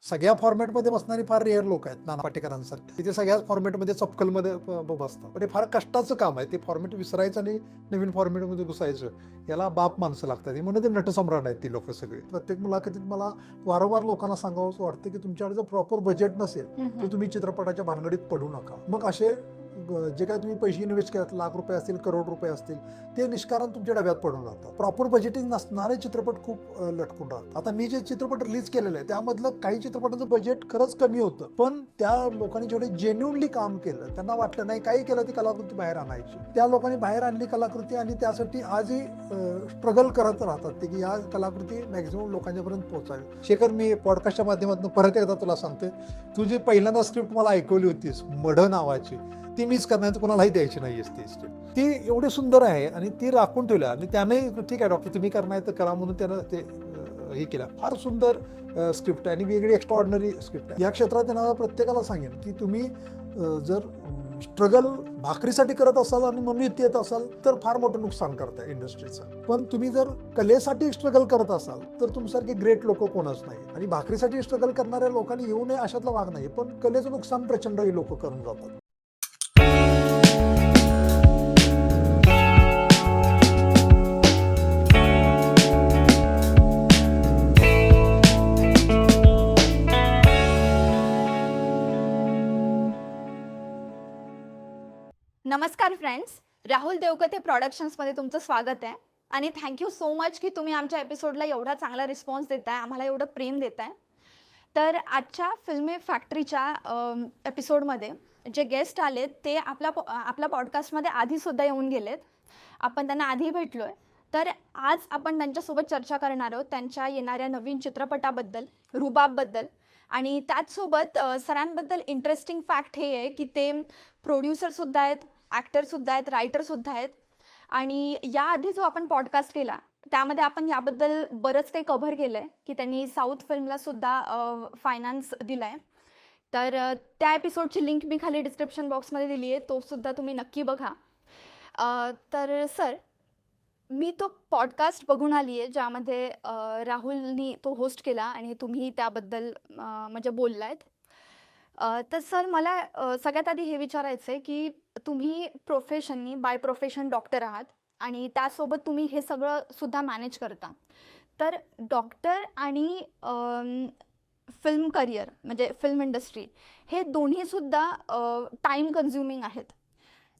सगळ्या फॉर्मॅटमध्ये बसणारी फार रेअर लोक आहेत नाना पाटेकरांसारखे. तिथे सगळ्याच फॉर्मॅटमध्ये चपकलमध्ये बसतात. पण हे फार कष्टाचं काम आहे. ते फॉर्मॅट विसरायचं आणि नवीन फॉर्मॅटमध्ये घुसायचं. याला बाप माणसं लागतात. म्हणून ते नटसम्राट आहेत ती लोक सगळे. प्रत्येक मुलाखतीत मला वारंवार लोकांना सांगावं वाटतं की तुमच्याकडे जर प्रॉपर बजेट नसेल तर तुम्ही चित्रपटाच्या भानगडीत पडू नका. मग असे जे काय तुम्ही पैसे इन्व्हेस्ट केलात, लाख रुपये असतील, करोड रुपये असतील, ते निष्कारण तुमच्या डब्यात पडून राहतात. प्रॉपर बजेटिंग नसणारे चित्रपट खूप लटकून राहतात. आता मी जे चित्रपट रिलीज केलेले आहे त्यामधलं काही चित्रपटाचं बजेट खरंच कमी होतं, पण त्या लोकांनी जेवढे जेन्युनली काम केलं, त्यांना वाटलं नाही काही केलं ती कलाकृती बाहेर आणायची. त्या लोकांनी बाहेर आणली कलाकृती आणि त्यासाठी आजही स्ट्रगल करत राहतात ते की या कलाकृती मॅक्झिमम लोकांच्यापर्यंत पोहोचावी. शेखर, मी पॉडकास्टच्या माध्यमातून परत एकदा तुला सांगते, तू जी पहिल्यांदा स्क्रिप्ट मला ऐकवली होतीस मढ नावाची, ती मिस करण्यात कोणालाही द्यायची नाही ती स्क्रिप्ट. ती एवढी सुंदर आहे आणि ती राखून ठेवल्या आणि त्याने ठीक आहे डॉक्टर तुम्ही करणार तर करा म्हणून त्यानं ते हे केलं. फार सुंदर स्क्रिप्ट आहे आणि वेगळी एक्स्ट्रॉर्डनरी स्क्रिप्ट आहे. या क्षेत्रात त्यांना प्रत्येकाला सांगेन की तुम्ही जर स्ट्रगल भाकरीसाठी करत असाल आणि म्हणून इथे येत असाल तर फार मोठं नुकसान करताय इंडस्ट्रीचं. पण तुम्ही जर कलेसाठी स्ट्रगल करत असाल तर तुमच्यासारखे ग्रेट लोक कोणच नाही. आणि भाकरीसाठी स्ट्रगल करणाऱ्या लोकांनी येऊ नये अशातला भाग नाही, पण कलेचं नुकसान प्रचंड हे लोक करून जातात. नमस्कार फ्रेंड्स, राहुल देवकते प्रोडक्शन्समध्ये तुमचं स्वागत आहे आणि थँक्यू सो मच की तुम्ही आमच्या एपिसोडला एवढा चांगला रिस्पॉन्स देताय, आम्हाला एवढं प्रेम देताय. तर आजच्या फिल्मी फॅक्टरीच्या एपिसोडमध्ये जे गेस्ट आलेत ते आपल्या पॉडकास्टमध्ये आधीसुद्धा येऊन गेलेत. आपण त्यांना आधी भेटलो आहे. तर आज आपण त्यांच्यासोबत चर्चा करणार आहोत त्यांच्या येणाऱ्या नवीन चित्रपटाबद्दल, रुबाबबद्दल. आणि त्याचसोबत सरांबद्दल इंटरेस्टिंग फॅक्ट हे आहे की ते प्रोड्युसरसुद्धा आहेत, ॲक्टरसुद्धा आहेत, रायटरसुद्धा आहेत. आणि याआधी जो आपण पॉडकास्ट केला त्यामध्ये आपण याबद्दल बरंच काही कव्हर केलं आहे की त्यांनी साऊथ फिल्मला सुद्धा फायनान्स दिला आहे. तर त्या एपिसोडची लिंक मी खाली डिस्क्रिप्शन बॉक्समध्ये दिली आहे, तो सुद्धा तुम्ही नक्की बघा. तर सर, मी तो पॉडकास्ट बघून आली आहे ज्यामध्ये राहुलनी तो होस्ट केला आणि तुम्ही त्याबद्दल म्हणजे बोललायत. तर सर, मला सगळ्यात आधी हे विचारायचं आहे की तुम्ही प्रोफेशननी बाय प्रोफेशन डॉक्टर आहात आणि त्यासोबत तुम्ही हे सगळं सुद्धा मॅनेज करता. तर डॉक्टर आणि फिल्म करिअर म्हणजे फिल्म इंडस्ट्री हे दोन्हीसुद्धा टाईम कन्झ्युमिंग आहेत.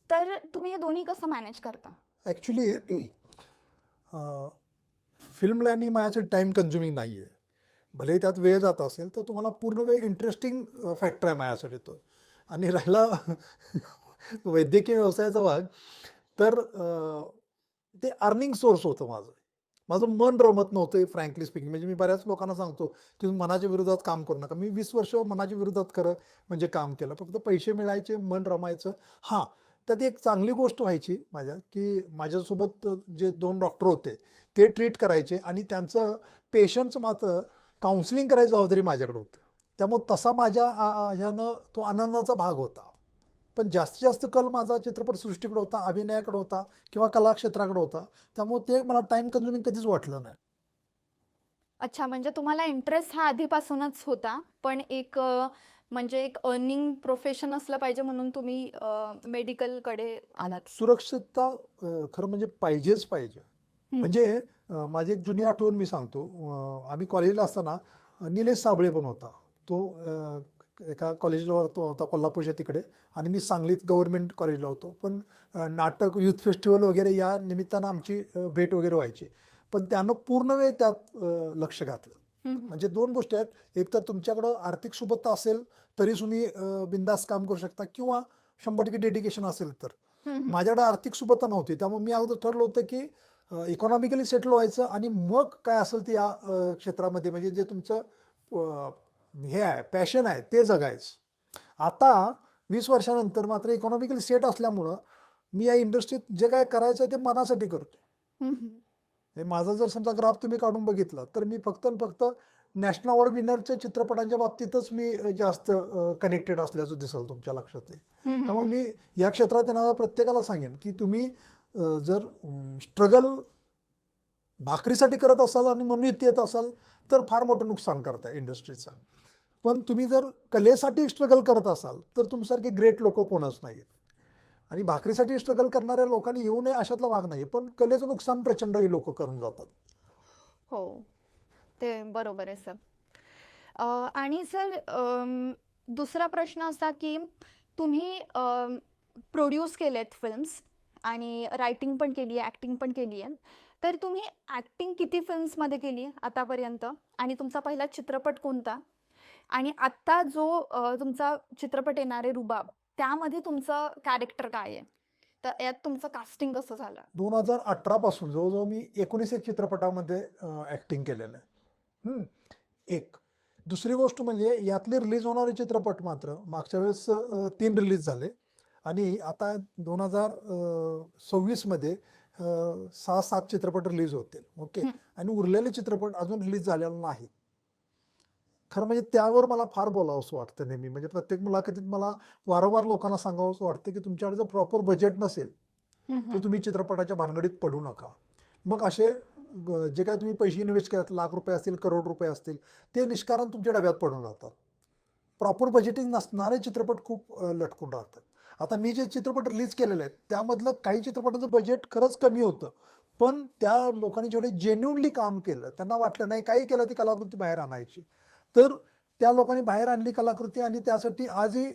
तर तुम्ही हे दोन्ही कसं मॅनेज करता? ॲक्च्युली फिल्म लॅनी माझ्यासाठी टाईम कन्झ्युमिंग नाही आहे. भले त्यात वेळ जात असेल तर तुम्हाला पूर्ण वेळ इंटरेस्टिंग फॅक्टर आहे माझ्यासाठी तो. आणि राहिला वैद्यकीय व्यवसायाचा भाग, तर ते अर्निंग सोर्स होतं माझं मन रमत नव्हतं फ्रँकली स्पीकिंग. म्हणजे मी बऱ्याच लोकांना सांगतो की तुम्ही मनाच्या विरोधात काम करू नका. मी 20 वर्ष मनाच्या विरोधात म्हणजे काम केलं. फक्त पैसे मिळायचे, मन रमायचं. हां, त्यात एक चांगली गोष्ट व्हायची माझ्या की माझ्यासोबत जे 2 डॉक्टर होते ते ट्रीट करायचे आणि त्यांचं पेशंटचं मात्र काउन्सिलिंग करायची जबाबदारी माझ्याकडे होतं. त्यामुळे तसा माझ्या ह्यानं तो आनंदाचा भाग होता. पण जास्तीत जास्त कल माझा चित्रपटसृष्टीकडे होता, अभिनयाकडे होता किंवा कलाक्षेत्राकडे होता. त्यामुळे ते मला टाईम कन्झ्युमिंग कधीच वाटलं नाही. अच्छा, म्हणजे तुम्हाला इंटरेस्ट हा आधीपासूनच होता, पण म्हणजे एक अर्निंग प्रोफेशन असलं पाहिजे म्हणून तुम्ही मेडिकलकडे आलात. सुरक्षितता खरं म्हणजे पाहिजेच पाहिजे. म्हणजे माझी एक जुनी आठवण मी सांगतो. आम्ही कॉलेजला असताना निलेश साबळे पण होता. तो एका कॉलेजला तो होता कोल्हापूरच्या तिकडे आणि मी सांगलीत गव्हर्नमेंट कॉलेजला होतो. पण नाटक, युथ फेस्टिवल वगैरे या निमित्तानं आमची भेट वगैरे व्हायची. पण त्यानं पूर्ण वेळ त्यात लक्ष घातलं. म्हणजे 2 गोष्टी आहेत. एक तर तुमच्याकडं आर्थिक सुबत्ता असेल तरी तुम्ही बिंदास काम करू शकता किंवा 100% डेडिकेशन असेल तर. माझ्याकडे आर्थिक सुबत्ता नव्हती. त्यामुळे मी अगोदर ठरलं होतं की इकॉनॉमिकली सेटल व्हायचं आणि मग काय असेल ते या क्षेत्रामध्ये म्हणजे जे तुमचं हे आहे, पॅशन आहे ते जगायचं. आता 20 वर्षानंतर मात्र इकॉनॉमिकली सेट असल्यामुळं मी या इंडस्ट्रीत जे काय करायचं ते मनासाठी करतो. माझा जर समजा ग्राफ तुम्ही काढून बघितला तर मी फक्त नॅशनल अवॉर्ड विनरच्या चित्रपटांच्या बाबतीतच मी जास्त कनेक्टेड असल्याचं दिसेल तुमच्या लक्षात येईल. त्यामुळे मी या क्षेत्रात येणाऱ्या प्रत्येकाला सांगेन की तुम्ही जर स्ट्रगल भाकरीसाठी करत असाल आणि म्हणून इथे येत असाल तर फार मोठं नुकसान करताय इंडस्ट्रीचं. पण तुम्ही जर कलेसाठी स्ट्रगल करत असाल तर तुमच्यासारखे ग्रेट लोक कोणच नाहीत. आणि भाकरीसाठी स्ट्रगल करणाऱ्या लोकांनी येऊ नये अशातला भाग नाही, पण कलेचं नुकसान प्रचंड ही लोक करून जातात. हो, ते बरोबर आहे सर. आणि सर दुसरा प्रश्न असा की तुम्ही प्रोड्यूस केलेत फिल्म्स आणि रायटिंग पण केली आहे, ॲक्टिंग पण केली आहे. तर तुम्ही ॲक्टिंग किती फिल्म्समध्ये केली आहे आतापर्यंत, आणि तुमचा पहिला चित्रपट कोणता, आणि आत्ता जो तुमचा चित्रपट येणार आहे रुबाब, त्यामध्ये तुमचं कॅरेक्टर काय आहे, तर यात तुमचं कास्टिंग कसं झालं? 2018 पासून जवळजवळ मी 19 चित्रपटामध्ये ऍक्टिंग केलेलं आहे. एक दुसरी गोष्ट म्हणजे यातले रिलीज होणारे चित्रपट मात्र मागच्या वेळेस 3 रिलीज झाले आणि आता 2026 मध्ये 6-7 चित्रपट रिलीज होतील. ओके. आणि उरलेले चित्रपट अजून रिलीज झालेले नाही. खरं म्हणजे त्यावर मला फार बोलावंसं वाटतं नेहमी. म्हणजे प्रत्येक मुलाखतीत मला वारंवार लोकांना सांगावंसं वाटतं की तुमच्याकडे जर प्रॉपर बजेट नसेल तर तुम्ही चित्रपटाच्या भानगडीत पडू नका. मग असे जे काय तुम्ही पैसे इन्व्हेस्ट केलात, लाख रुपये असतील, करोड रुपये असतील, ते निष्कारण तुमच्या डब्यात पडून जातात. प्रॉपर बजेटिंग नसणारे चित्रपट खूप लटकून राहतात. आता मी जे चित्रपट रिलीज केलेले आहेत त्यामधलं काही चित्रपटाचं बजेट खरंच कमी होतं, पण त्या लोकांनी जेवढे जेन्युनली काम केलं, त्यांना वाटलं नाही काही केलं ती कलाकृती बाहेर आणायची, तर त्या लोकांनी बाहेर आणली कलाकृती आणि त्यासाठी आजही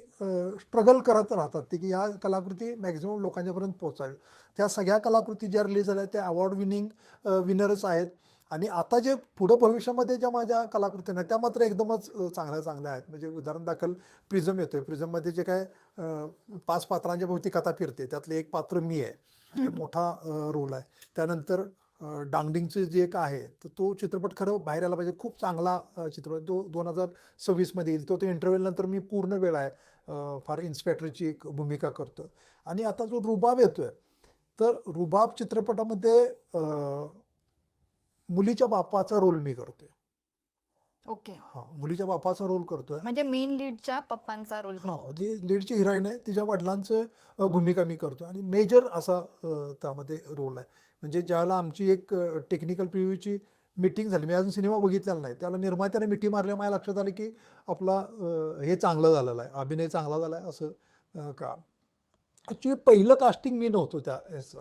स्ट्रगल करत राहतात ते की या कलाकृती मॅक्झिमम लोकांच्यापर्यंत पोहोचावी. त्या सगळ्या कलाकृती ज्या रिलीज झाल्या त्या अवॉर्ड विनिंग विनरच आहेत. आणि आता जे पुढं भविष्यामध्ये ज्या माझ्या कलाकृती आहेत त्या मात्र एकदमच चांगल्या आहेत. म्हणजे उदाहरण दाखल प्रिझम येतोय. प्रिझममध्ये जे काय 5 पात्रांच्या भोवती कथा फिरते त्यातले एक पात्र मी आहे, मोठा रोल आहे. त्यानंतर डांगडिंगचे जे एक आहे तर तो चित्रपट खरं बाहेर आला पाहिजे, खूप चांगला चित्रपट, तो 2026 मध्ये येईल. तो इंटरव्ह्यू नंतर मी पूर्ण वेळ आहे फार इन्स्पेक्टरची एक भूमिका करतो. आणि आता जो रुबाब येतोय तर रुबाब चित्रपटामध्ये मुलीच्या बापाचा रोल मी करतोय. ओके. हा, मुलीच्या बापाचा रोल करतोय. म्हणजे मेन लीडच्या पप्पांचा रोल. हा, जी लीडची हिरोईन आहे तिच्या वडिलांचं भूमिका मी करतो आणि मेजर असा त्यामध्ये रोल आहे. म्हणजे ज्यावेळेला आमची एक टेक्निकल प्रिव्ह्यूची मीटिंग झाली, मी अजून सिनेमा बघितलेला नाही, त्याला निर्मात्याने मिठी मारल्या, माझ्या लक्षात आलं की आपला हे चांगलं झालेलं आहे, अभिनय चांगला झाला आहे असं का. ॲक्च्युली पहिलं कास्टिंग मी नव्हतो त्या याचं,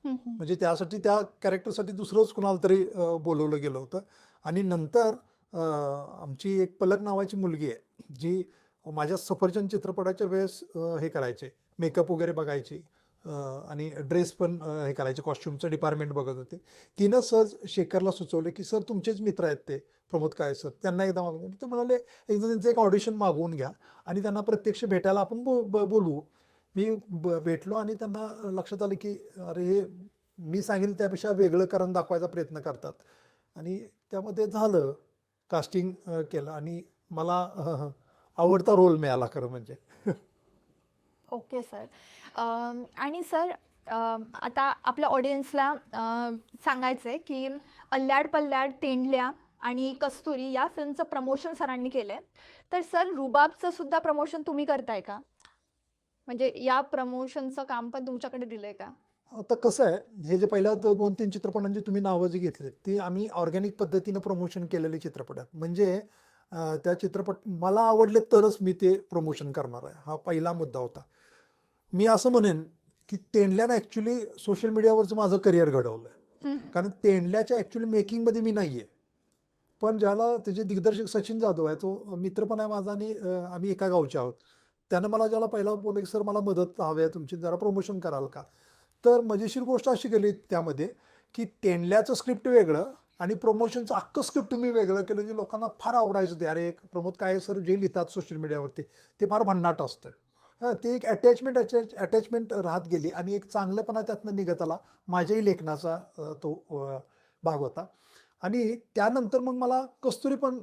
म्हणजे त्यासाठी त्या कॅरेक्टरसाठी दुसरंच कुणाला तरी बोलवलं गेलं होतं. आणि नंतर आमची एक पलक नावाची मुलगी आहे जी माझ्या सफरचंद चित्रपटाच्या वेळेस हे करायचे, मेकअप वगैरे बघायची आणि ड्रेस पण हे करायचे, कॉस्ट्युमचं डिपार्टमेंट बघत होते. तिनं सहज शेखरला सुचवलं की सर तुमचेच मित्र आहेत ते प्रमोद काळे सर, त्यांना एकदा मागून, ते म्हणाले एकदा त्यांचं एक ऑडिशन मागवून घ्या आणि त्यांना प्रत्यक्ष भेटायला आपण बोलवू. मी भेटलो आणि त्यांना लक्षात आलं की अरे हे मी सांगेल त्यापेक्षा वेगळं करून दाखवायचा प्रयत्न करतात. आणि त्यामध्ये झालं, कास्टिंग केलं आणि मला आवडता रोल मिळाला खरं म्हणजे. Okay sir. आणि सर आता आपल्या ऑडियन्सला सांगायचं आहे की अल्ल्याड पल्ल्याड, तेंडल्या आणि कस्तुरी या फिल्मचं प्रमोशन सरांनी केलं आहे. तर सर रुबाबचं सुद्धा प्रमोशन तुम्ही करताय का? म्हणजे या प्रमोशनचं काम पण तुमच्याकडे दिलंय का? आता कसं आहे, हे जे पहिल्या 2-3 चित्रपटांची तुम्ही नावं जी घेतली ती आम्ही ऑर्गॅनिक पद्धतीनं प्रमोशन केलेले चित्रपट आहेत. म्हणजे त्या चित्रपट मला आवडले तरच मी ते प्रमोशन करणार आहे, हा पहिला मुद्दा होता. मी असं म्हणेन की तेंडल्यानं ॲक्च्युली सोशल मीडियावरचं माझं करिअर घडवलं आहे. कारण तेंडल्याच्या ॲक्च्युली मेकिंगमध्ये मी नाही आहे, पण ज्याला त्याचे दिग्दर्शक सचिन जाधव आहे, तो मित्र पण आहे माझा आणि आम्ही एका गावचे आहोत. त्यानं मला ज्याला पहिला बोलले की सर मला मदत हवी आहे तुमची, जरा प्रमोशन कराल का. तर मजेशीर गोष्ट अशी केली त्यामध्ये की तेंडल्याचं स्क्रिप्ट वेगळं आणि प्रमोशनचं अख्खं स्क्रिप्ट मी वेगळं केलं, जे लोकांना फार आवडायचं. ते अरे प्रमोद काळे सर जे लिहितात सोशल मीडियावरती ते फार भन्नाट असतं. हां, ते एक अटॅचमेंट राहत गेली आणि एक चांगलंपणा त्यातनं निघत आला. माझ्याही लेखनाचा तो भाग होता. आणि त्यानंतर मग मला कस्तुरी पण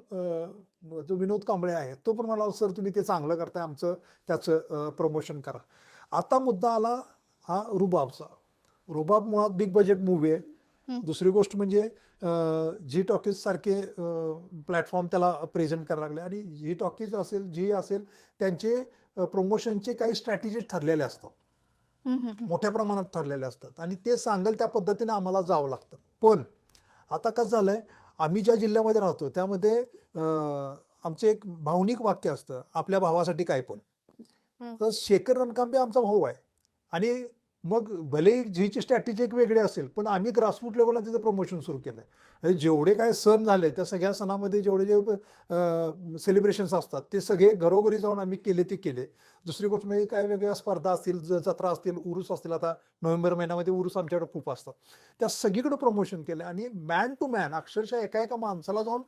जो विनोद कांबळे आहे तो पण मला सर तुम्ही ते चांगलं करताय, आमचं त्याचं प्रमोशन करा. आता मुद्दा आला हा रुबाबचा. रुबाब मुळात बिग बजेट मूव्ही आहे. दुसरी गोष्ट म्हणजे झी टॉकीज सारखे प्लॅटफॉर्म त्याला प्रेझेंट करायला लागले आणि झी टॉकीज असेल, झी असेल, त्यांचे प्रमोशनचे काही स्ट्रॅटेजी ठरलेले असतात, मोठ्या प्रमाणात ठरलेले असतात आणि ते सांगेल त्या पद्धतीने आम्हाला जावं लागतं. पण आता कसं झालंय, आम्ही ज्या जिल्ह्यामध्ये राहतो त्यामध्ये आमचं एक भावनिक वाक्य असतं, आपल्या भावासाठी काय पण. हम्म. तर शेखर रणकांबे आमचा भाऊ आहे आणि मग भले झीची स्ट्रॅटेजी एक वेगळी असेल, पण आम्ही ग्रासरूट लेवलला तिचं प्रमोशन सुरू केलंय. आणि जेवढे काय सण झाले त्या सगळ्या सणामध्ये जेवढे जे सेलिब्रेशन्स असतात ते सगळे घरोघरी जाऊन आम्ही केले ते केले. दुसरी गोष्ट म्हणजे काय वेगवेगळ्या स्पर्धा असतील, जत्रा असतील, उरूस असतील. आता नोव्हेंबर महिन्यामध्ये उरूस आमच्याकडे खूप असतात. त्या सगळीकडे प्रमोशन केलं आणि मॅन टू मॅन अक्षरशः एका एका माणसाला जाऊन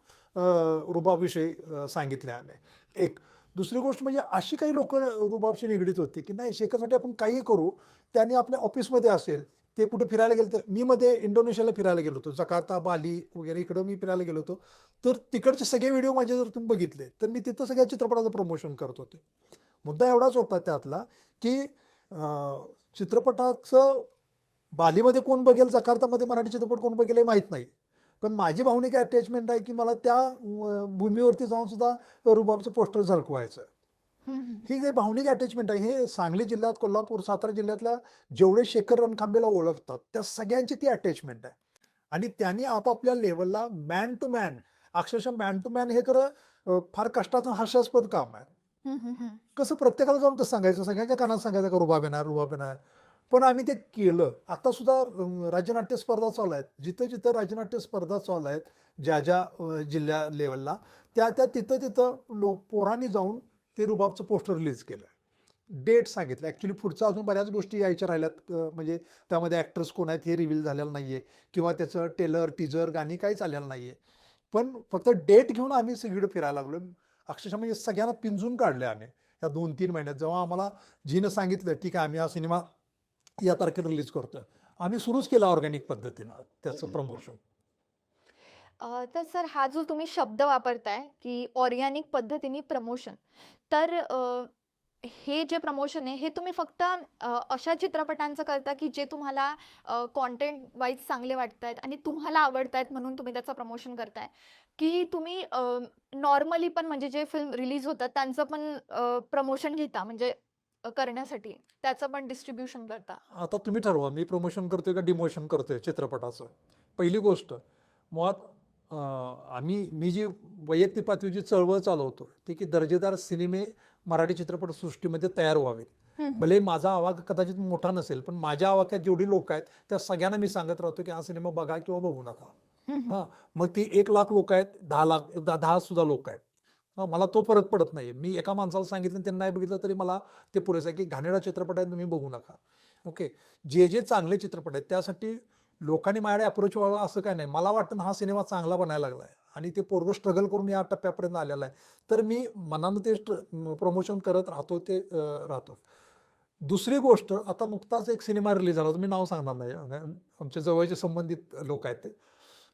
रुबाबविषयी सांगितले आम्ही. एक दुसरी गोष्ट म्हणजे अशी काही लोक रुबाबशी निगडीत होती की नाही शेखरसाठी आपण काही करू. त्यांनी आपल्या ऑफिसमध्ये असेल, ते कुठे फिरायला गेलं तर मी मध्ये इंडोनेशियाला फिरायला गेलो होतो, जकार्ता, बाली वगैरे इकडं मी फिरायला गेलो होतो. तर तिकडचे सगळे व्हिडिओ माझे जर तुम्ही बघितले तर मी तिथं सगळ्या चित्रपटाचं प्रमोशन करत होते. मुद्दा एवढाच होता त्यातला की चित्रपटाचं बालीमध्ये कोण बघेल, जकार्तामध्ये मराठी चित्रपट कोण बघेल हे माहीत नाही. पण माझी भावनिक अटॅचमेंट आहे की मला त्या भूमीवरती जाऊन सुद्धा रुबाबचं पोस्टर झळकवायचं. ही जे भावनिक अटॅचमेंट आहे हे सांगली जिल्ह्यात, कोल्हापूर, सातारा जिल्ह्यातल्या जेवढे शेखर रणखांबेला ओळखतात त्या सगळ्यांची ती अटॅचमेंट आहे. आणि त्यांनी आपापल्या लेवलला मॅन टू मॅन, अक्षरशः मॅन टू मॅन हे खरं फार कष्टाचं हास्यास्पद काम आहे. कसं प्रत्येकाला जाऊन कसं सांगायचं, सगळ्यांच्या कानात सांगायचं का रुबाब येणार, रुबाब येणार. पण आम्ही ते केलं. आता सुद्धा राज्यनाट्य स्पर्धा चालू आहेत. जिथं जिथं राज्यनाट्य स्पर्धा चालू आहेत, ज्या ज्या जिल्ह्या लेवलला, त्या त्या तिथं तिथं पोरांनी जाऊन ते रुबाबचं पोस्टर रिलीज केलं. डेट सांगितलं. ॲक्च्युली पुढचं अजून बऱ्याच गोष्टी यायच्या राहिल्यात. म्हणजे त्यामध्ये ॲक्टर्स कोण आहेत हे रिव्हील झालेलं नाही आहे किंवा त्याचं टेलर, टीजर, गाणी काहीच आलेलं नाही आहे. पण फक्त डेट घेऊन आम्ही सगळीकडे फिरायला लागलो. अक्षरशः म्हणजे सगळ्यांना पिंजून काढले आम्ही या 2-3 महिन्यात. जेव्हा आम्हाला जीनं सांगितलं ठीक आहे आम्ही हा सिनेमा या तारखेला रिलीज करतोय, आम्ही सुरूच केला ऑर्गॅनिक पद्धतीनं त्याचं प्रमोशन. तर सर हा जो तुम्ही शब्द वापरताय की ऑर्गॅनिक पद्धतीने प्रमोशन, तर हे जे प्रमोशन आहे हे तुम्ही फक्त अशा चित्रपटांचं करता की जे तुम्हाला कॉन्टेंट वाईज चांगले वाटत आहेत आणि तुम्हाला आवडत आहेत म्हणून तुम्ही त्याचं प्रमोशन करताय, की तुम्ही नॉर्मली पण म्हणजे जे फिल्म रिलीज होतात त्यांचं पण प्रमोशन घेता, म्हणजे करण्यासाठी त्याचं पण डिस्ट्रीब्युशन करता? आता तुम्ही ठरवा मी प्रमोशन करतोय का डिमोशन करतोय चित्रपटाचं. पहिली गोष्ट मुळात मी जी वैयक्तिक पातळीची चळवळ चालवतो ती की दर्जेदार सिनेमे मराठी चित्रपटसृष्टीमध्ये तयार व्हावेत. भले माझा आवाज कदाचित मोठा नसेल पण माझ्या आवाक्यात जेवढी लोक आहेत त्या सगळ्यांना मी सांगत राहतो की हा सिनेमा बघा किंवा बघू नका. हां, मग ती 1,00,000 लोक आहेत, 10,00,000 10 सुद्धा लोक आहेत. मला तो फरक पडत नाही. मी एका माणसाला सांगितलं त्यांनी नाही बघितलं तरी मला ते पुरेसं आहे की घाणेरडा चित्रपट आहे तुम्ही बघू नका. ओके, जे जे चांगले चित्रपट आहेत त्यासाठी लोकांनी माझ्याकडे अप्रोच व्हावं असं काय नाही. मला वाटतं हा सिनेमा चांगला बनायला लागला आहे आणि ते पोरगं स्ट्रगल करून या टप्प्यापर्यंत आलेला आहे, तर मी मनानं ते प्रमोशन करत राहतो ते राहतो. दुसरी गोष्ट आता नुकताच एक सिनेमा रिलीज झाला होता, मी नाव सांगणार नाही, आमच्या जवळचे संबंधित लोक आहेत ते.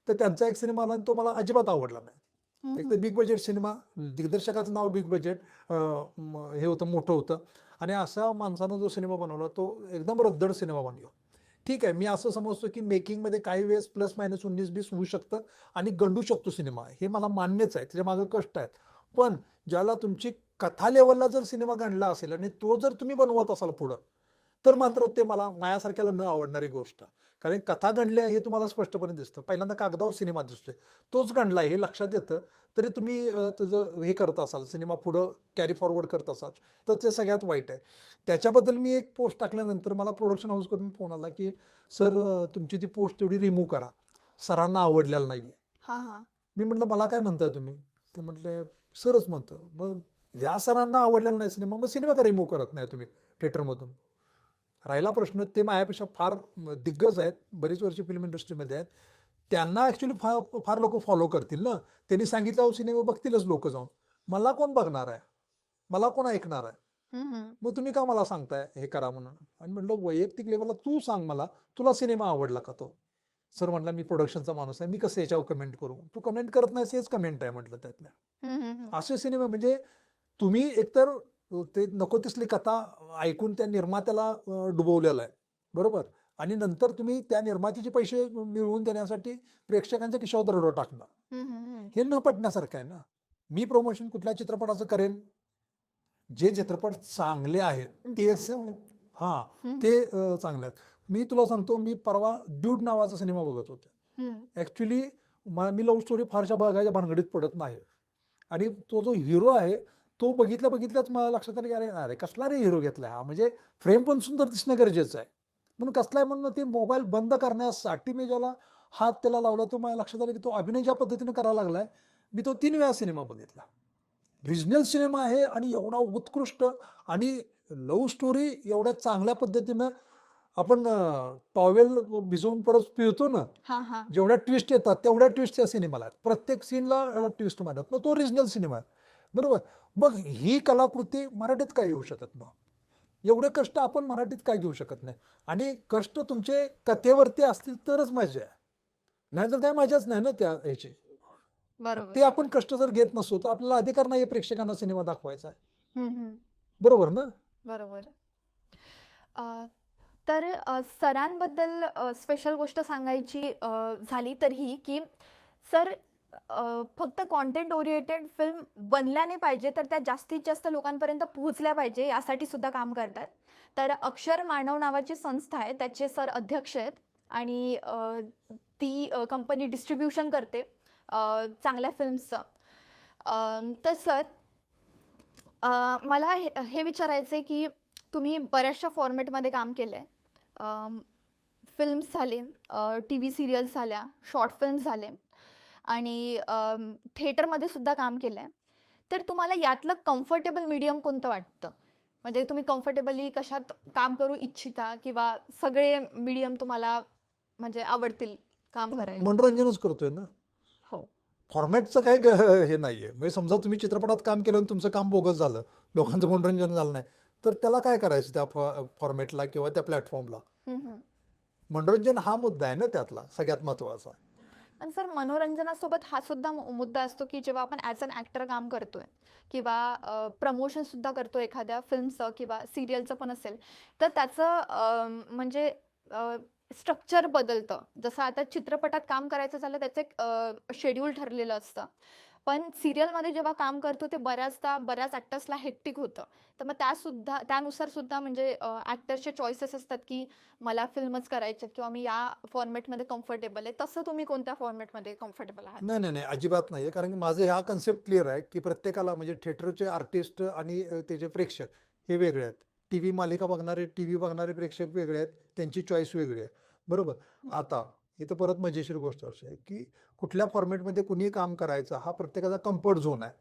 तर त्यांचा एक सिनेमा आला आणि तो मला अजिबात आवडला नाही. एक तर बिग बजेट सिनेमा, दिग्दर्शकाचं नाव बिग बजेट, हे होतं, मोठं होतं आणि अशा माणसानं जो सिनेमा बनवला तो एकदम रद्दड सिनेमा बनला. ठीक आहे, मी असं समजतो की मेकिंगमध्ये काही वेळेस प्लस मायनस 19-20 होऊ शकतं आणि गंडू शकतो सिनेमा, हे मला मान्यच आहे, त्याच्या मागे कष्ट आहेत. पण ज्याला तुमची कथा लेवलला जर सिनेमा गणला असेल आणि तो जर तुम्ही बनवत असाल पुढं, तर मात्र ते मला माझ्यासारख्याला न आवडणारी गोष्ट. कारण कथा गणली आहे हे तुम्हाला स्पष्टपणे दिसतं. पहिल्यांदा कागदावर सिनेमा दिसतोय, तोच गणला आहे हे लक्षात येतं. तरी तुम्ही त्याचं हे करत असाल, सिनेमा पुढं कॅरी फॉरवर्ड करत असाल, तर ते सगळ्यात वाईट आहे. त्याच्याबद्दल मी एक पोस्ट टाकल्यानंतर मला प्रोडक्शन हाऊसकडून फोन आला की सर तुमची ती पोस्ट तेवढी रिमूव्ह करा, सरांना आवडलेलं नाही. हां हां. मी म्हटलं मला काय म्हणताय तुम्ही? ते म्हटले सरच म्हणतो. मग ज्या सरांना आवडलेला नाही सिनेमा, मग सिनेमा का रिमूव्ह करत नाही तुम्ही थिएटरमधून? राहिला प्रश्न, ते माझ्यापेक्षा फार दिग्गज आहेत, बरीच वर्ष फिल्म इंडस्ट्रीमध्ये आहेत. त्यांना ॲक्च्युली फार लोक फॉलो करतील ना. त्यांनी सांगितलं सिनेमा बघतीलच लोक जाऊन. मला कोण बघणार आहे? मला कोण ऐकणार आहे? मग तुम्ही का मला सांगताय हे करा म्हणून? आणि म्हटलं वैयक्तिक लेवलला तू सांग मला, तुला सिनेमा आवडला का तो? सर म्हटलं मी प्रोडक्शनचा माणूस आहे, मी कसं याच्यावर कमेंट करू? तू कमेंट करत नाहीस हेच कमेंट आहे म्हटलं त्यातल्या. असे सिनेमा म्हणजे तुम्ही एकतर ते नको तिसली कथा ऐकून त्या निर्मात्याला डुबवलेला आहे, बरोबर, आणि नंतर तुम्ही त्या निर्मात्याचे पैसे मिळवून देण्यासाठी प्रेक्षकांच्या खिशावर दरोडा टाकणार, हे न पटण्यासारखं आहे ना. मी प्रमोशन कुठल्या चित्रपटाचं करेन जे चित्रपट चांगले आहेत ते ते चांगले आहेत. मी तुला सांगतो, मी परवा ड्यूड नावाचा सिनेमा बघत होते. ऍक्च्युली मी लव्ह स्टोरी फारशा बघायच्या भानगडीत पडत नाही. आणि तो जो हिरो आहे तो बघितल्याच मला लक्षात आलं की अरे कसला रे हिरो घेतलाय हा, म्हणजे फ्रेम पण सुंदर दिसणं गरजेचं आहे. म्हणून कसलाय म्हणून ते मोबाईल बंद करण्यासाठी मी ज्याला हात त्याला लावला तो मला लक्षात आलं की तो अभिनय ज्या पद्धतीने करायला लागलाय, मी तो 3 वेळा सिनेमा बघितला. रिजनल सिनेमा आहे आणि एवढा उत्कृष्ट आणि लव्ह स्टोरी एवढ्या चांगल्या पद्धतीनं आपण टॉवेल भिजवून परत पिळतो ना, हा हा जेवढ्या ट्विस्ट येतात तेवढ्या ट्विस्ट त्या सिनेमाला आहेत. प्रत्येक सीनला ट्विस्ट मारत मग तो रिजनल सिनेमा आहे. बरोबर. मग ही कलाकृती मराठीत काय येऊ शकत नाही. एवढे कष्ट आपण मराठीत काय घेऊ शकत नाही. आणि कष्ट तुमचे कथेवरती असतील तरच मजा आहे. नाहीतर काय मजाच नाही ना त्या ह्याची. बरोबर. ते आपण कष्ट जर घेत नसतो तर आपल्याला अधिकार नाही प्रेक्षकांना सिनेमा दाखवायचा आहे. हम्म. बरोबर ना? बरोबर. अ, तर सरांबद्दल स्पेशल गोष्ट सांगायची झाली तर ही की सर फक्त कॉन्टेंट ओरिएंटेड फिल्म बनल्या नाही पाहिजे तर त्या जास्तीत जास्त लोकांपर्यंत पोहोचल्या पाहिजे यासाठी सुद्धा काम करतात. तर अक्षर मानव नावाची संस्था आहे, त्याचे सर अध्यक्ष आहेत आणि ती कंपनी डिस्ट्रीब्युशन करते चांगल्या फिल्म्सचं. तर सर मला हे विचारायचं आहे की तुम्ही बऱ्याचशा फॉर्मॅटमध्ये काम केलं आहे. फिल्म्स झाले, टी व्ही सिरियल्स झाल्या, शॉर्ट फिल्म्स झाले आणि थिएटरमध्ये सुद्धा काम केलं आहे. तर तुम्हाला यातलं कम्फर्टेबल मीडियम कोणतं वाटतं? म्हणजे तुम्ही कम्फर्टेबली कशात काम करू इच्छिता किंवा सगळे मीडियम तुम्हाला म्हणजे आवडतील काम करायला? मनोरंजनच करतोय ना. हो. फॉर्मॅटचं काही हे नाहीये. म्हणजे समजा तुम्ही चित्रपटात काम केलं आणि तुमचं काम बोगस झालं, लोकांचं मनोरंजन झालं नाही, तर त्याला काय करायचं त्या फॉर्मॅटला किंवा त्या प्लॅटफॉर्मला? हम्म. मनोरंजन हा मुद्दा आहे ना त्यातला सगळ्यात महत्वाचा. आणि सर मनोरंजनासोबत हा सुद्धा मुद्दा असतो की जेव्हा आपण ॲज अन ॲक्टर काम करतोय किंवा प्रमोशन सुद्धा करतो एखाद्या फिल्मचं किंवा सिरियलचं पण असेल, तर त्याचं म्हणजे स्ट्रक्चर बदलतं. जसं आता चित्रपटात काम करायचं झालं त्याचं एक शेड्यूल ठरलेलं असतं. पण सिरियलमध्ये जेव्हा काम करतो ते बऱ्याच ॲक्टर्सला हेक्टिक होतं. तर मग त्यानुसार सुद्धा म्हणजे ॲक्टर्सचे चॉईसेस असतात की मला फिल्मच करायचे किंवा मी या फॉर्मॅटमध्ये कम्फर्टेबल आहे. तसं तुम्ही कोणत्या फॉर्मॅटमध्ये कम्फर्टेबल आहात? नाही, अजिबात नाहीये. कारण की माझं हा कन्सेप्ट क्लिअर आहे, की प्रत्येकाला म्हणजे थिएटरचे आर्टिस्ट आणि त्याचे प्रेक्षक हे वेगळे आहेत. टीव्ही मालिका बघणारे, टीव्ही बघणारे प्रेक्षक वेगळे आहेत. त्यांची चॉईस वेगळी आहे. बरोबर. आता इथं परत मजेशीर गोष्ट अशी आहे, की कुठल्या फॉर्मॅटमध्ये कुणी काम करायचं हा प्रत्येकाचा कम्फर्ट झोन आहे.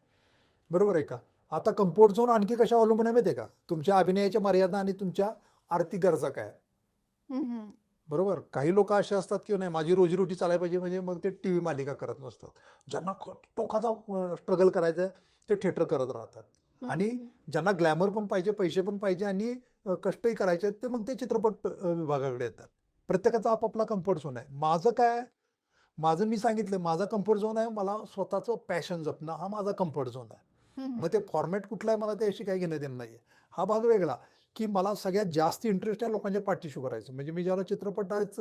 बरोबर आहे का? आता कम्फर्ट झोन आणखी कशा अवलंबून आहे माहिती आहे का? तुमच्या अभिनयाच्या मर्यादा आणि तुमच्या आर्थिक गरजा काय आहेत. हम्म. बरोबर. काही लोक असे असतात की नाही माझी रोजीरोटी चालायला पाहिजे म्हणजे मग ते टीव्ही मालिका करत नसतात. ज्यांना टोकाचा स्ट्रगल करायचा आहे ते थिएटर करत राहतात आणि ज्यांना ग्लॅमर पण पाहिजे, पैसे पण पाहिजे आणि कष्टही करायचे आहेत ते मग ते चित्रपट विभागाकडे येतात. प्रत्येकाचा आपापला कम्फर्ट झोन आहे. माझं काय, माझं मी सांगितलं माझा कम्फर्ट झोन आहे, मला स्वतःचं पॅशन जपणं हा माझा कम्फर्ट झोन आहे. मग ते फॉर्मॅट कुठला आहे मला त्याशी काही घेणं देणं नाहीये. हा भाग वेगळा, की मला सगळ्यात जास्त इंटरेस्ट आहे लोकांच्या पाठीशी करायचं. म्हणजे मी ज्याला चित्रपटात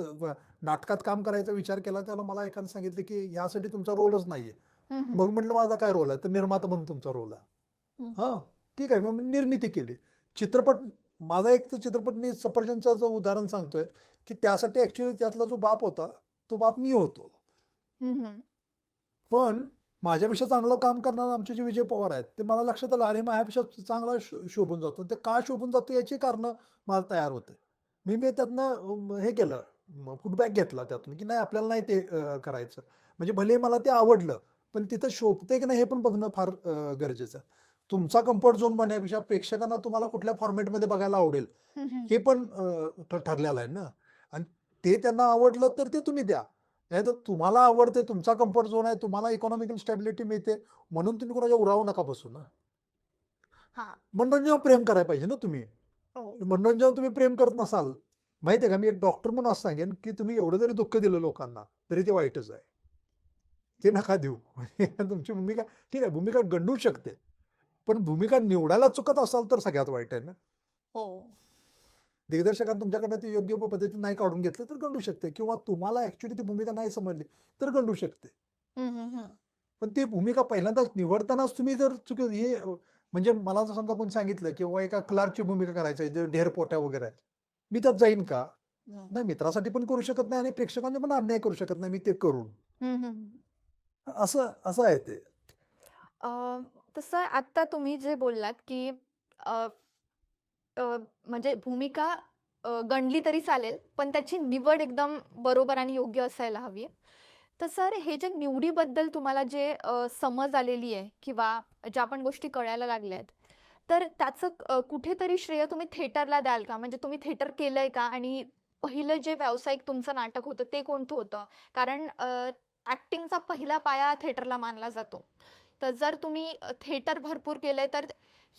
नाटकात काम करायचा विचार केला त्याला मला एकाने सांगितलं की यासाठी तुमचा रोलच नाहीये. मग म्हटलं माझा काय रोल आहे? तर निर्माता म्हणून तुमचा रोल आहे. हां, ठीक आहे. मग मी निर्मिती केली. चित्रपट माझा एक तर चित्रपट मी सफरचंदचं उदाहरण सांगतोय, की त्यासाठी ॲक्चुअली त्यातला जो बाप होता, तो बाप मी होतो. पण माझ्यापेक्षा चांगलं काम करणारे आमचे जे विजय पवार आहेत, ते मला लक्षात आलं, अरे माझ्यापेक्षा चांगला शोभून जातो. ते का शोभून जातो याची कारणं मला तयार होते. मी त्यातनं हे केलं, फीडबॅक घेतला त्यातून, की नाही आपल्याला नाही ते करायचं. म्हणजे भले मला ते आवडलं, पण तिथं शोभतंय की नाही हे पण बघणं फार गरजेचं आहे. तुमचा कम्फर्ट झोन बनण्यापेक्षा प्रेक्षकांना तुम्हाला कुठल्या फॉर्मॅटमध्ये बघायला आवडेल, हे पण ठरलेलं आहे ना. आणि ते त्यांना आवडलं तर ते तुम्ही द्या. नाहीतर तुम्हाला आवडते, तुमचा कम्फर्ट झोन आहे, तुम्हाला इकॉनॉमिकल स्टॅबिलिटी मिळते, म्हणून तुम्ही कोणाच्या उरावर नका बसू ना. हां. मनोरंजनावर प्रेम करायला पाहिजे ना तुम्ही. हो. मनोरंजनावर तुम्ही प्रेम करत नसाल, माहिती आहे का, मी एक डॉक्टर म्हणून असं सांगेन, की तुम्ही एवढं जरी दुःख दिलं लोकांना, तरी ते वाईटच आहे. ते नका देऊ. तुमची भूमिका ठीक आहे, भूमिका गंडू शकते, पण भूमिका निवडायला चुकत असाल तर सगळ्यात वाईट आहे ना. हो. दिग्दर्शकाने तुमच्याकडनं ते योग्य पद्धतीने नाही काढून घेतलं तर गंडू शकते किंवा तुम्हाला ॲक्च्युअली ती भूमिका नाही समजली तर गंडू शकते. पण ती भूमिका पहिल्यांदाच निवडतानाच तुम्ही जर हे म्हणजे मला जर समजा कोणी सांगितलं किंवा एका क्लार्कची भूमिका करायची आहे, जे ढेरपोट्या वगैरे आहेत, मी त्यात जाईन का? नाही, मित्रासाठी पण करू शकत नाही आणि प्रेक्षकांना पण अन्याय करू शकत नाही मी ते करून. असं असं आहे ते. तसं आत्ता तुम्ही जे बोललात, की अ, अ, म्हणजे भूमिका गणली तरी चालेल, पण त्याची निवड एकदम बरोबर आणि योग्य असायला हवी. तर सर हे जे निवडीबद्दल तुम्हाला जे समज आलेली आहे किंवा ज्या पण गोष्टी कळायला लागल्या आहेत, तर त्याचं कुठेतरी श्रेय तुम्ही थिएटरला द्याल का? म्हणजे तुम्ही थिएटर केलंय का? आणि पहिलं जे व्यावसायिक तुमचं नाटक होतं ते कोणतं होतं? कारण ॲक्टिंगचा पहिला पाया थिएटरला मानला जातो. तर जर तुम्ही थिएटर भरपूर केलंय तर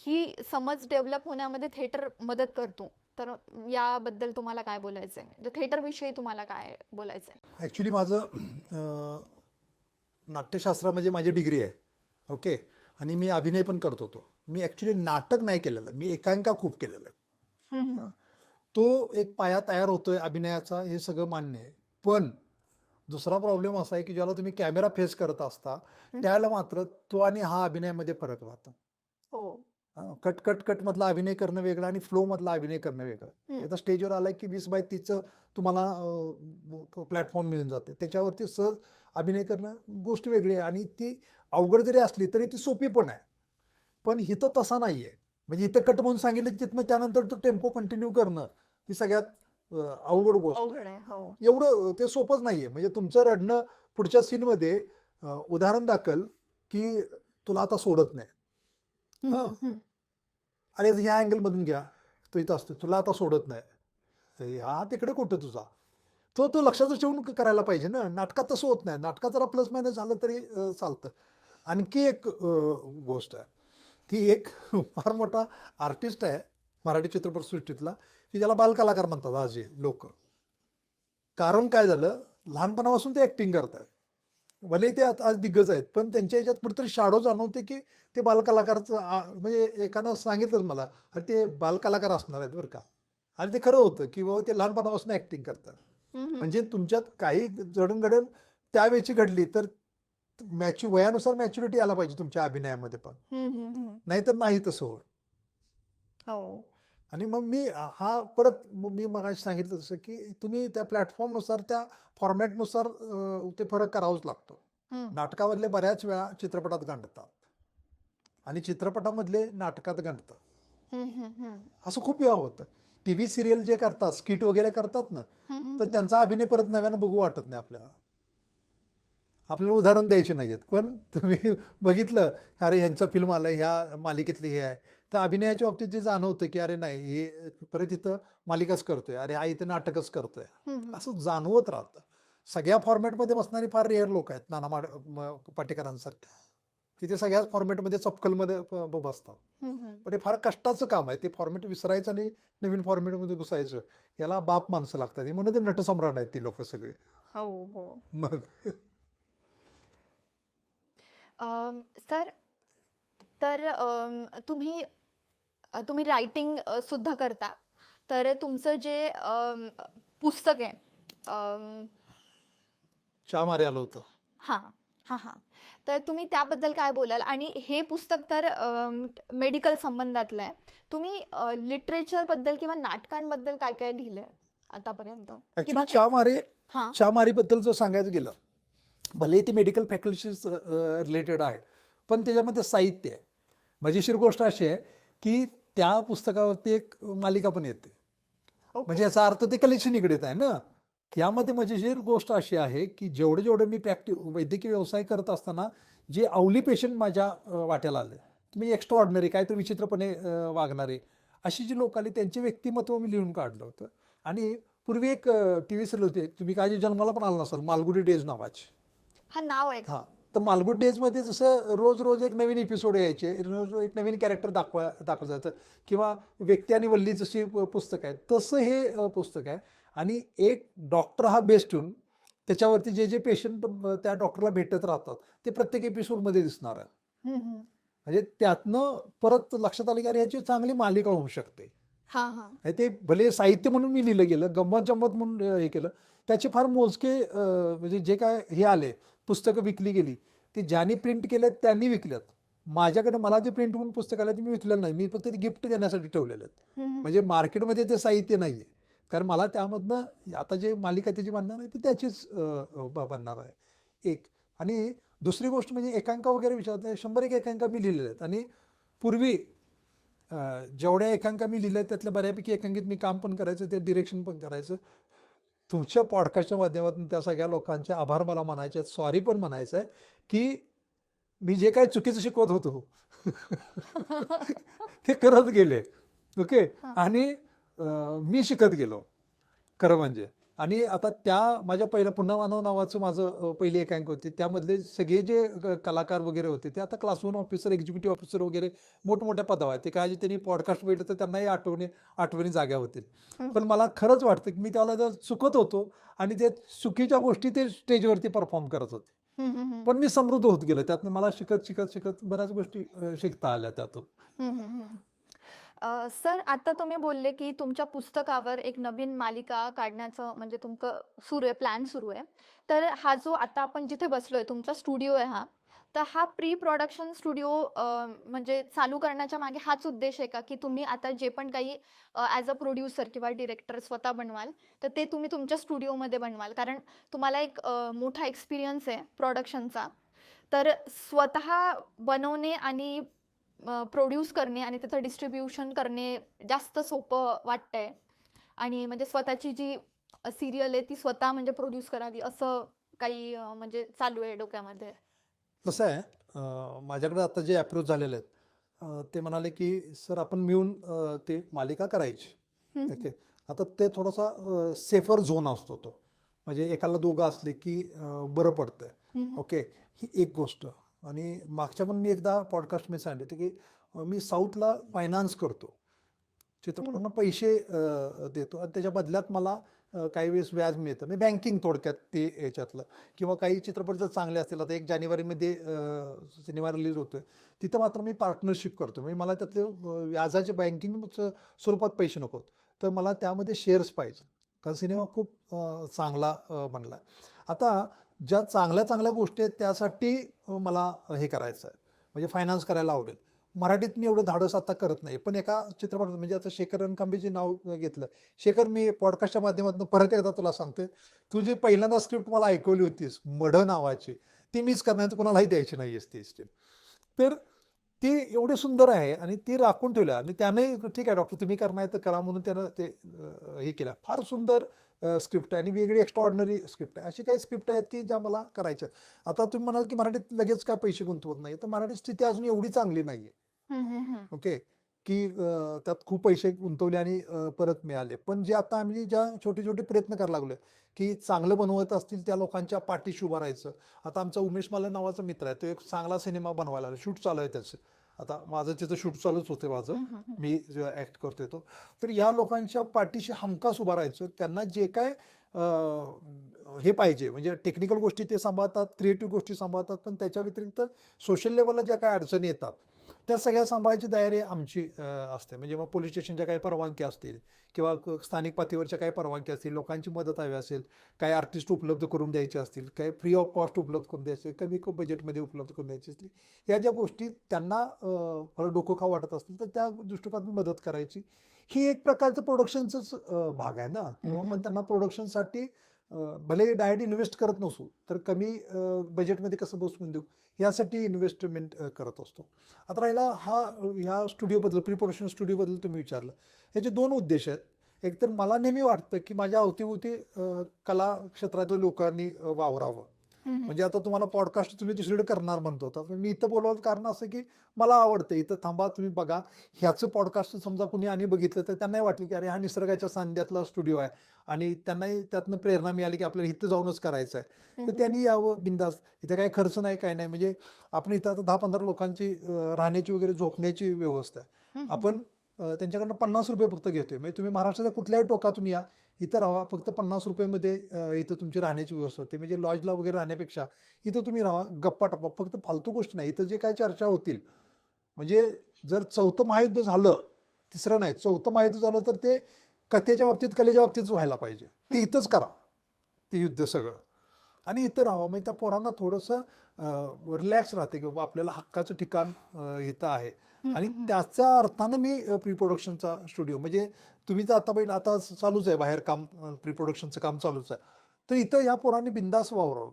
ही समज डेव्हलप होण्यामध्ये थिएटर मदत करतो. तर याबद्दल तुम्हाला काय बोलायचं आहे? म्हणजे थिएटरविषयी तुम्हाला काय बोलायचं आहे? ॲक्च्युली माझं नाट्यशास्त्र म्हणजे माझी डिग्री आहे. ओके. आणि मी अभिनय पण करत होतो. मी ॲक्च्युली नाटक नाही केलेलं, मी एकांकिका खूप केलेलं आहे. हं, हं. तो एक पाया तयार होतोय अभिनयाचा, हे सगळं मान्य आहे. पण दुसरा प्रॉब्लेम असा आहे की ज्याला तुम्ही कॅमेरा फेस करत असता त्यावेळेला मात्र तो आणि हा अभिनयामध्ये फरक राहतो. हो. कट कट कट मधला अभिनय करणं वेगळं आणि फ्लो मधला अभिनय करणं वेगळं. हं. आता स्टेजवर आलाय की 20/30 तुम्हाला प्लॅटफॉर्म मिळून जाते, त्याच्यावरती सहज अभिनय करणं गोष्ट वेगळी आहे आणि ती अवघड जरी असली तरी ती सोपी पण आहे. पण इथं तसा नाहीये. म्हणजे इथं कट म्हणून सांगितलं की तिथनं त्यानंतर तो टेम्पो कंटिन्यू करणं ही सगळ्यात अवघड गोष्ट. अवघड आहे. हो. एवढं ते सोपंच नाहीये. म्हणजे तुमचं रडणं पुढच्या सीनमध्ये उदाहरण दाखल की तुला आता सोडत नाही. हं, हं. हं, हं. अरे ह्या अँगलमधून घ्या, तो इथं असतो, तुला आता सोडत नाही. हा तिकडे कुठं तुझा? तो लक्षात ठेवून करायला पाहिजे ना. नाटकात तसं होत नाही. नाटकात जरा प्लस मायनस झालं तरी चालतं. आणखी एक गोष्ट आहे, की एक फार मोठा आर्टिस्ट आहे मराठी चित्रपटसृष्टीतला, की ज्याला बालकलाकार म्हणतात आज लोक. कारण काय झालं, लहानपणापासून ते ऍक्टिंग करतात. भले ते आज दिग्गज आहेत, पण त्यांच्या ह्याच्यात कुठेतरी शाडो जाणवते की ते बालकलाकारचं म्हणजे एकानं सांगितलं मला, "अरे ते बालकलाकार असणार आहेत बरं का." आणि ते खरं होतं की बाबा ते लहानपणापासून ऍक्टिंग करतात. हं, हं. म्हणजे तुमच्यात काही जडणघडण त्यावेळची घडली तर वयानुसार मॅच्युरिटी आला पाहिजे तुमच्या अभिनयामध्ये पण. हं, हं, हं. नाहीतर नाही तसं होत. हो. आणि मग मी हा परत मी मगाशी सांगितलं तसं की तुम्ही त्या प्लॅटफॉर्मनुसार त्या फॉर्मॅटनुसार ते फरक करावाच लागतो. हं. नाटकामधले बऱ्याच वेळा चित्रपटात गांडतात आणि चित्रपटामधले नाटकात गांडतात. हं, हं, हं. असं खूप वेळा होतं. टीव्ही सिरियल जे करतात, स्किट वगैरे करतात ना, हं, हं. तर त्यांचा अभिनय परत नव्यानं बघू वाटत नाही आपल्याला. आपल्याला उदाहरण द्यायचे नाहीयेत. पण तुम्ही बघितलं, अरे ह्यांचं फिल्म आलं, ह्या मालिकेतली हे आहे. तर अभिनयाच्या बाबतीत जे जाणवतं, की अरे नाही, हे परत इथं मालिकाच करतोय, अरे हा इथं नाटकच करतोय. हं, हं. असं जाणवत राहतं. सगळ्या फॉर्मॅटमध्ये बसणारी फार रेअर लोक आहेत, नाना पाटेकरांसारखे. की ते सगळ्याच फॉर्मॅटमध्ये चपकलमध्ये बसतात. हं, हं. पण हे फार कष्टाचं काम आहे. ते फॉर्मॅट विसरायचं आणि नवीन फॉर्मॅटमध्ये घुसायचं. याला बाप माणसं लागतात. म्हणून ते नटसम्राट आहेत ती लोक सगळे. हो, हो. मग सर तर तुम्ही रायटिंग सुद्धा करता. तर तुमचं जे पुस्तक आहे चहा मारे आलं होतं. हां, हां, हां. तर तुम्ही त्याबद्दल काय बोलाल? आणि हे पुस्तक तर मेडिकल संबंधातलं आहे. तुम्ही लिटरेचरबद्दल किंवा नाटकांबद्दल काय-काय लिहिलंय आतापर्यंत? ऍक्च्युली किंवा हां. चहामारीबद्दल जर सांगायचं गेलं, भले ते मेडिकल फॅकल्टीज रिलेटेड आहे, पण त्याच्यामध्ये साहित्य आहे. मजेशीर गोष्ट अशी आहे की त्या पुस्तकावरती एक मालिका पण येते. ओके. म्हणजे याचा अर्थ ते कलेशी निगडीत आहे ना. यामध्ये मजेशीर गोष्ट अशी आहे की जेवढे जेवढे मी वैद्यकीय व्यवसाय करत असताना जे अवली पेशंट माझ्या वाट्याला आले, मी एक्स्ट्रा ऑर्डिनरी काहीतरी विचित्रपणे वागणारे अशी जी लोक आली त्यांचे व्यक्तिमत्व मी लिहून काढलं होतं. आणि पूर्वी एक टीव्ही सिरियल होते, तुम्ही काय जन्माला पण आला नसाल, मालगुडी डेज नावाची. हां, नाव आहे. हां. तर मालगुडी डेजमध्ये जसं रोज रोज एक नवीन एपिसोड यायचे, रोज रोज एक नवीन कॅरेक्टर दाखवलं जातं किंवा व्यक्ती आणि वल्ली जशी पुस्तक आहे तसं हे पुस्तक आहे. आणि एक डॉक्टर हा बेस्ट ठेवून त्याच्यावरती जे जे पेशंट त्या डॉक्टरला भेटत राहतात ते प्रत्येक एपिसोडमध्ये दिसणार आहे. हं, हं. म्हणजे त्यातनं परत लक्षात आलं की अरे याची चांगली मालिका होऊ शकते. हां, हां. आणि ते भले साहित्य म्हणून मी लिहिलं गेलं, गंमत जम्मत म्हणून हे केलं. त्याचे फार मोजके म्हणजे जे काय हे आले, पुस्तकं विकली गेली, ती ज्यांनी प्रिंट केल्यात त्यांनी विकल्यात. माझ्याकडे मला जे प्रिंट होऊन पुस्तक आलं ते मी विकलेलं नाही. मी फक्त ते गिफ्ट देण्यासाठी ठेवलेलं आहेत. हं, हं. म्हणजे मार्केटमध्ये ते साहित्य नाही आहे. कारण मला त्यामधनं आता जे मालिका त्याची बनणार आहे ती त्याचीच बनणार आहे. एक आणि दुसरी गोष्ट म्हणजे एकांका वगैरे विचारते, 100 एकांका मी लिहिलेल्या आहेत. आणि पूर्वी जेवढ्या एकांका मी लिहिल्या त्यातल्या बऱ्यापैकी एकांकित मी काम पण करायचं, ते डिरेक्शन पण करायचं. तुमच्या पॉडकास्टच्या माध्यमातून त्या सगळ्या लोकांचे आभार मला म्हणायचे आहेत, सॉरी पण म्हणायचं आहे की मी जे काही चुकीचं शिकवत होतो ते करत गेले. ओके. हां. आणि मी शिकत गेलो खरं म्हणजे. आणि आता त्या माझ्या पहिलं पुन्हा मानव नावाचं माझं पहिली एकांक होती, त्यामधले सगळे जे कलाकार वगैरे होते ते आता क्लास 1 ऑफिसर, एक्झिक्युटिव्ह ऑफिसर वगैरे मोठमोठ्या पदावर आहेत. ते काय त्यांनी पॉडकास्ट बघितलं तर त्यांनाही आठवणी जाग्या होतील. पण मला खरंच वाटतं की मी त्याला जर चुकत होतो आणि ते चुकीच्या गोष्टी ते स्टेजवरती परफॉर्म करत होते. हं, हं, हं. पण मी समृद्ध होत गेलो त्यातनं. मला शिकत शिकत शिकत बऱ्याच गोष्टी शिकता आल्या त्यातून. हं, हं, हं. सर आता तुम्ही बोलले की तुमच्या पुस्तकावर एक नवीन मालिका काढण्याचं म्हणजे तुमचं सुरू आहे, प्लॅन सुरू आहे. तर हा जो आता आपण जिथे बसलोय तुमचा स्टुडिओ आहे हा, तर हा प्री प्रोडक्शन स्टुडिओ म्हणजे चालू करण्याच्या मागे हाच उद्देश आहे का की तुम्ही आता जे पण काही ॲज अ प्रोड्युसर किंवा डिरेक्टर स्वतः बनवाल तर ते तुम्ही तुमच्या स्टुडिओमध्ये बनवाल, कारण तुम्हाला एक मोठा एक्सपिरियन्स आहे प्रोडक्शनचा. तर स्वतः बनवणे आणि प्रोड्यूस करणे आणि त्याचं डिस्ट्रीब्युशन करणे जास्त सोपं वाटतंय आणि म्हणजे स्वतःची जी सिरियल आहे ती स्वतः म्हणजे प्रोड्यूस करावी असं काही म्हणजे चालू आहे डोक्यामध्ये? कसं आहे, माझ्याकडे आता जे अप्रोच झालेले आहेत ते म्हणाले की सर आपण मिळून ते मालिका करायची. हम्म, ओके. आता ते थोडासा सेफर झोन असतो तो, म्हणजे एकाला दोघं असले की बरं पडतंय. हम्म, ओके. ही एक गोष्ट. आणि मागच्या पण मी एकदा पॉडकास्ट मी सांगितलं की मी साऊथला फायनान्स करतो, चित्रपटांना पैसे देतो आणि त्याच्या बदल्यात मला काही वेळेस व्याज मिळतं. मी बँकिंग थोडक्यात ते याच्यातलं. किंवा काही चित्रपट जर चांगले असतील, आता 1 जानेवारीमध्ये सिनेमा रिलीज होतोय, तिथं मात्र मी पार्टनरशिप करतो. म्हणजे मला त्यातले व्याजाचे बँकिंग स्वरूपात पैसे नकोत, तर मला त्यामध्ये शेअर्स पाहिजे, कारण सिनेमा खूप चांगला बनला. आता ज्या चांगल्या चांगल्या गोष्टी आहेत त्यासाठी मला हे करायचं आहे, म्हणजे फायनान्स करायला आवडेल. मराठीत मी एवढं धाडस आता करत नाही, पण एका चित्रपटात म्हणजे आता शेखर रणकांबळेचे नाव घेतलं. शेखर, मी पॉडकास्टच्या माध्यमातून परत एकदा तुला सांगतोय, तू जी पहिल्यांदा स्क्रिप्ट मला ऐकवली होतीस मढ नावाची, ती मीच करणार, तर कोणालाही द्यायची नाही ती स्क्रिप्ट. तर ती एवढी सुंदर आहे आणि ती राखून ठेवल्या आणि त्याने ठीक आहे डॉक्टर तुम्ही करणार तर करा म्हणून त्यानं ते हे केलं. फार सुंदर स्क्रिप्ट आहे आणि वेगळी एक्स्ट्रॉर्डनरी स्क्रिप्ट आहे. अशी काही स्क्रिप्ट आहेत की ज्या मला करायच्या. आता तुम्ही म्हणाल की मराठीत लगेच काय पैसे गुंतवत नाही, तर मराठी स्थिती अजून एवढी चांगली नाही. ओके. की त्यात खूप पैसे गुंतवले आणि परत मिळाले. पण जे आता आम्ही ज्या छोटे-छोटे प्रयत्न करायला लागलोय, की चांगलं बनवत असतील त्या लोकांच्या पाठीशी उभं राहायचं. आता आमचा उमेश मालन नावाचा मित्र आहे. तो एक चांगला सिनेमा बनवायला लागला. शूट चालू आहे त्याचं. आता माझं तिथं शूट चालूच होते माझं. मी जे ॲक्ट करतोय तो. तर या लोकांच्या पाठीशी हमखास उभं राहायचं. त्यांना जे काय हे पाहिजे म्हणजे टेक्निकल गोष्टी ते सांभाळतात, क्रिएटिव्ह गोष्टी सांभाळतात, पण त्याच्या व्यतिरिक्त सोशल लेव्हलला ज्या काही अडचणी येतात, त्या सगळ्या सांभाळायची तयारी आमची असते. म्हणजे मग पोलीस स्टेशनच्या काही परवानगी असतील किंवा स्थानिक पातळीवरच्या काही परवानगी असतील, लोकांची मदत हवी असेल, काही आर्टिस्ट उपलब्ध करून द्यायचे असतील, काही फ्री ऑफ कॉस्ट उपलब्ध करून द्यायचे, कमी बजेटमध्ये उपलब्ध करून द्यायचे असतील, या ज्या गोष्टी त्यांना फार डोकं खाऊ वाटत असतील तर त्या दृष्टिकोनातून मदत करायची. ही एक प्रकारचं प्रोडक्शनचंच भाग आहे ना. किंवा मग त्यांना प्रोडक्शनसाठी भले डायरेक्ट इन्व्हेस्ट करत नसू तर कमी बजेटमध्ये कसं बसवून देऊ यासाठी इन्व्हेस्टमेंट करत असतो. आता राहिला ह्या स्टुडिओबद्दल, प्री प्रोडक्शन स्टुडिओबद्दल तुम्ही विचारलं. याचे 2 उद्देश आहेत. एक तर मला नेहमी वाटतं की माझ्या अवतीभोवती कला क्षेत्रातल्या लोकांनी वावरावं. म्हणजे आता तुम्हाला पॉडकास्ट तुम्ही दुसरीकडे करणार म्हणतो होता, पण मी इथं बोलवायचं कारण असं की मला आवडतं इथं थांबा, तुम्ही बघा. ह्याचं पॉडकास्ट समजा कुणी आणि बघितलं तर त्यांनाही वाटलं की अरे हा निसर्गाच्या सानिध्यातला स्टुडिओ आहे आणि त्यांनाही त्यातनं प्रेरणा मिळाली की आपल्याला इथं जाऊनच करायचं आहे. तर त्यांनी यावं बिंदास. इथं काही खर्च नाही, काही नाही. म्हणजे आपण इथं आता 10-15 लोकांची राहण्याची वगैरे झोपण्याची व्यवस्था आहे. आपण त्यांच्याकडनं ₹50 फक्त घेतोय. म्हणजे तुम्ही महाराष्ट्राच्या कुठल्याही टोकातून या, इथं राहा. फक्त ₹50 इथं तुमची राहण्याची व्यवस्था होते. म्हणजे लॉजला वगैरे राहण्यापेक्षा इथं तुम्ही राहा, गप्पा-टप्पा. फक्त फालतू गोष्ट नाही. इथं जे काही चर्चा होतील, म्हणजे जर 4थं महायुद्ध झालं, 3रं नाही, 4थं महायुद्ध झालं तर ते कथेच्या बाबतीत, कलेच्या बाबतीतच व्हायला पाहिजे. ते इथंच करा, ते युद्ध सगळं. आणि इथं राहावं. म्हणजे त्या पोरांना थोडंसं रिलॅक्स राहते की बाबा आपल्याला हक्काचं ठिकाण इथं आहे. आणि त्याच्या अर्थानं मी प्री प्रोडक्शनचा स्टुडिओ म्हणजे तुम्ही तर आता चालूच आहे बाहेर काम, प्री प्रोडक्शनचं काम चालूच आहे. तर इथं या पोरांनी बिंदास वावरावं.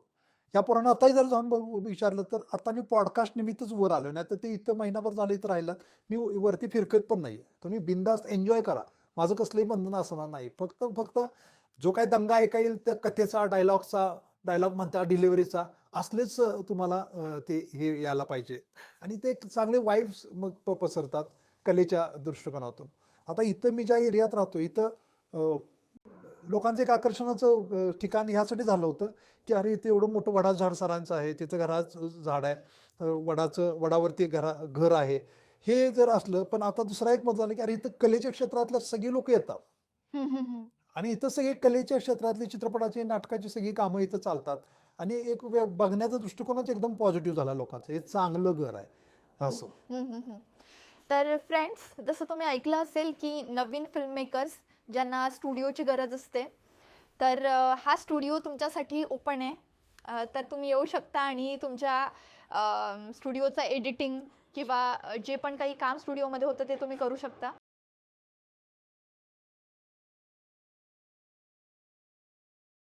या पोरांना आताही जर जाऊन विचारलं तर आता मी पॉडकास्ट निमित्तच वर आलो, नाही तर ते इथं महिनाभर झालं इथं राहिलं, मी वरती फिरकत पण नाही. तुम्ही बिंदास्त एन्जॉय करा, माझं कसलंही बंधन असणार नाही. फक्त फक्त जो काही दंगा ऐका येईल त्या कथेचा, डायलॉग म्हणता, डिलिव्हरीचा, असलेच तुम्हाला ते हे यायला पाहिजे. आणि ते एक चांगले वाईब्स मग पसरतात कलेच्या दृष्टिकोनातून. आता इथं मी ज्या एरियात राहतो इथं लोकांचं एक आकर्षणाचं ठिकाण ह्यासाठी झालं होतं की अरे इथे एवढं मोठं वडा झाड सरांचं आहे, तिथं घराचं झाड आहे, वडावरती घर आहे. हे जर असलं, पण आता दुसरा एक मत झालं की अरे इथं कलेच्या क्षेत्रातल्या सगळी लोक येतात आणि इथं सगळे कलेच्या क्षेत्रातली चित्रपटाची, नाटकाची सगळी कामं इथं चालतात आणि एक बघण्याचा दृष्टिकोनच एकदम पॉझिटिव्ह झाला लोकांचा. हे चांगलं घर आहे असं. तर फ्रेंड्स, जसं तुम्ही ऐकलं असेल की नवीन फिल्म मेकर्स ज्यांना स्टुडिओची गरज असते, तर हा स्टुडिओ तुमच्यासाठी ओपन आहे. तर तुम्ही येऊ शकता आणि तुमच्या स्टुडिओचं एडिटिंग किंवा जे पण काही काम स्टुडिओमध्ये होतं ते तुम्ही करू शकता.